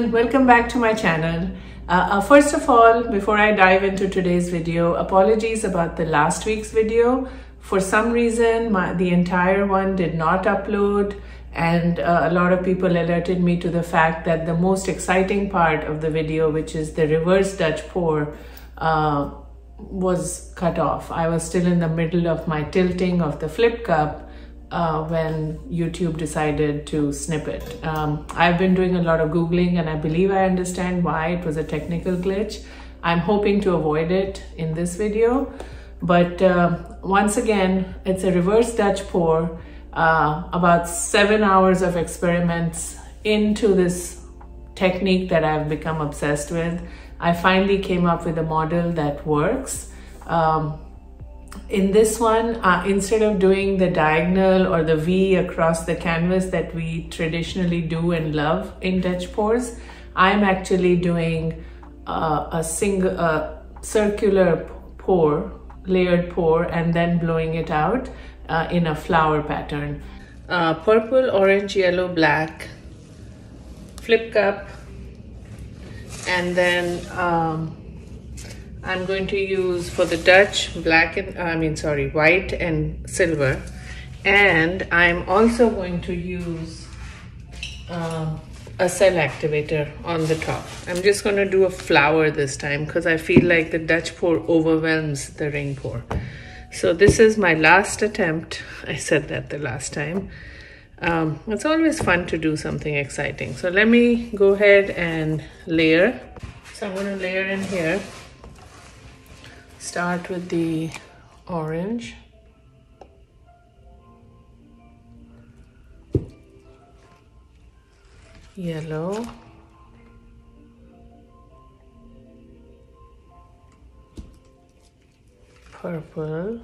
everyone, welcome back to my channel. First of all, before I dive into today's video, apologies about the last week's video. For some reason, the entire one did not upload, and a lot of people alerted me to the fact that the most exciting part of the video, which is the reverse Dutch pour, was cut off. I was still in the middle of my tilting of the flip cup when YouTube decided to snip it. I've been doing a lot of Googling and I believe I understand why it was a technical glitch. I'm hoping to avoid it in this video. But once again, it's a reverse Dutch pour. About 7 hours of experiments into this technique that I've become obsessed with. I finally came up with a model that works. In this one, instead of doing the diagonal or the V across the canvas that we traditionally do and love in Dutch pours, I'm actually doing a circular pour, layered pour, and then blowing it out in a flower pattern. Purple, orange, yellow, black, flip cup, and then I'm going to use for the Dutch white and silver, and I'm also going to use a cell activator on the top. I'm just going to do a flower this time because I feel like the Dutch pour overwhelms the ring pour. So this is my last attempt. I said that the last time. It's always fun to do something exciting. So let me go ahead and layer. So I'm going to layer in here. Start with the orange. Yellow. Purple.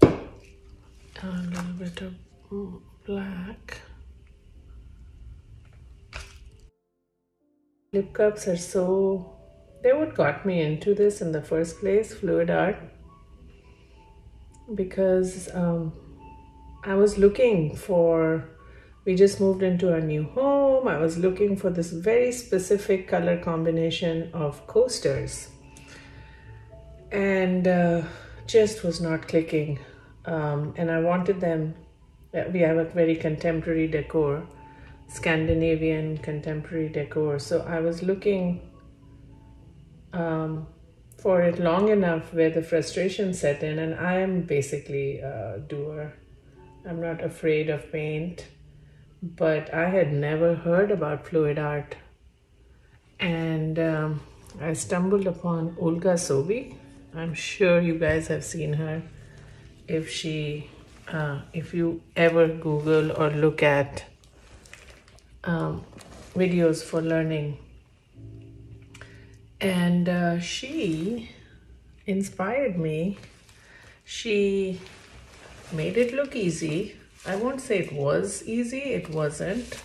A little bit of black. Lip cups are they're what got me into this in the first place, fluid art, because I was looking for, we just moved into a new home. I was looking for this very specific color combination of coasters and just was not clicking. And I wanted them, we have a very contemporary decor, Scandinavian contemporary decor. So I was looking for it long enough where the frustration set in, and I am basically a doer. I'm not afraid of paint, but I had never heard about fluid art. And I stumbled upon Olga Sobi. I'm sure you guys have seen her. If you ever Google or look at videos for learning, and she inspired me. She made it look easy. I won't say it was easy, it wasn't.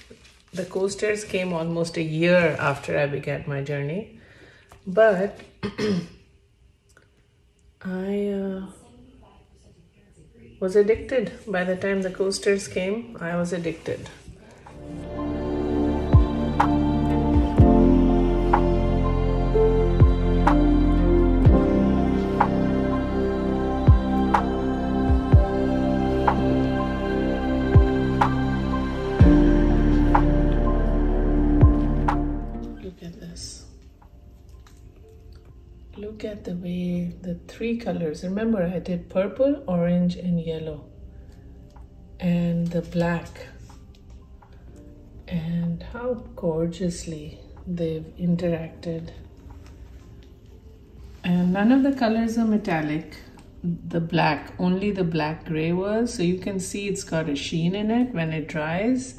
The coasters came almost a year after I began my journey, but I was addicted. By the time the coasters came, I was addicted. Look at the way the three colors, remember I did purple, orange, and yellow, and the black, and how gorgeously they've interacted. And none of the colors are metallic, the black, only the black gray was, so you can see it's got a sheen in it when it dries.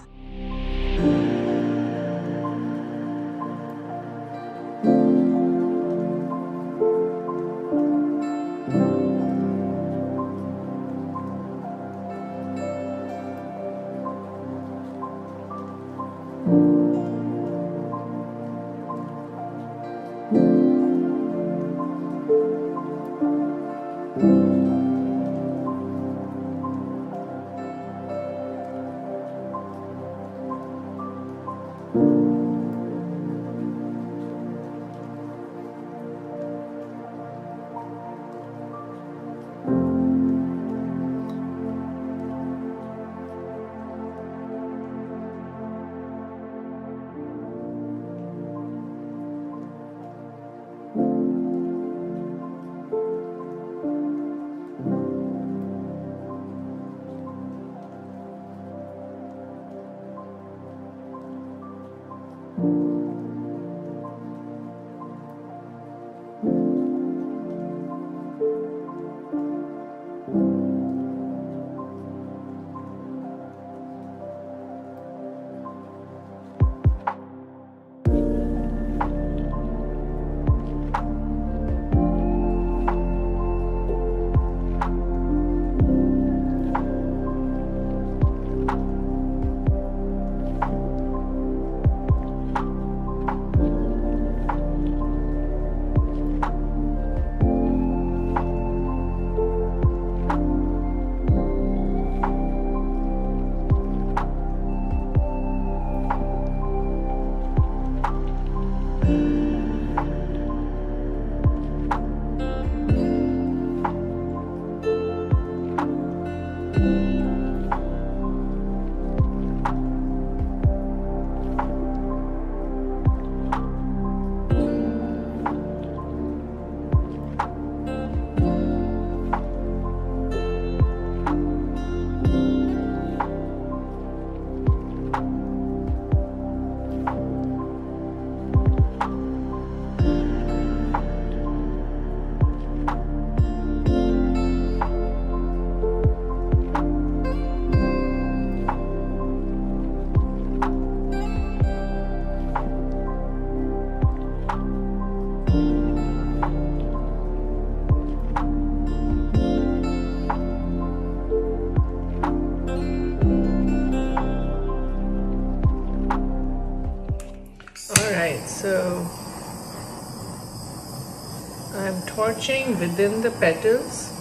I'm torching within the petals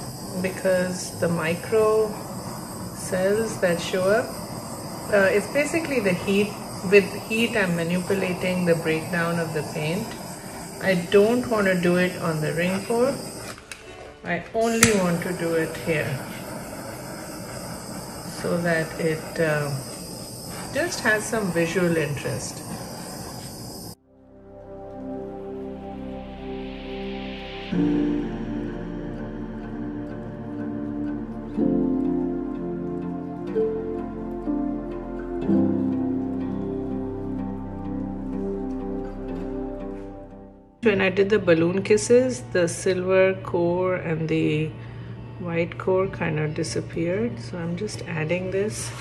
because the micro cells that show up, it's basically the heat. With heat, I'm manipulating the breakdown of the paint. I don't want to do it on the ring pour. I only want to do it here so that it just has some visual interest. When I did the balloon kisses, the silver core and the white core kind of disappeared, so I'm just adding this.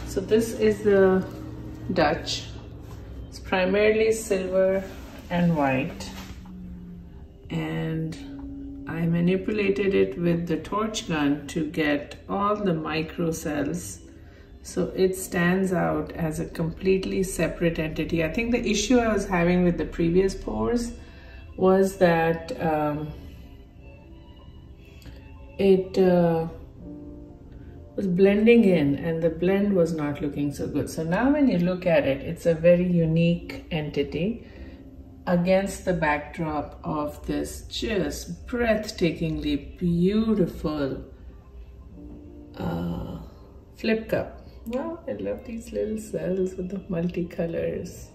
So this is the Dutch. It's primarily silver and white, and I manipulated it with the torch gun to get all the micro cells so it stands out as a completely separate entity. I think the issue I was having with the previous pours was that it was blending in and the blend was not looking so good. So now when you look at it, it's a very unique entity against the backdrop of this just breathtakingly beautiful flip cup. Wow, I love these little cells with the multicolors.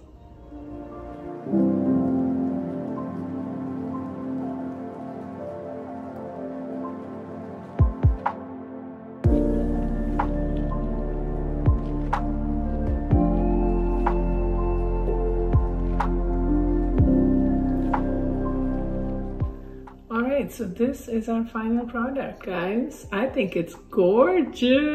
Alright, so this is our final product, guys. I think it's gorgeous.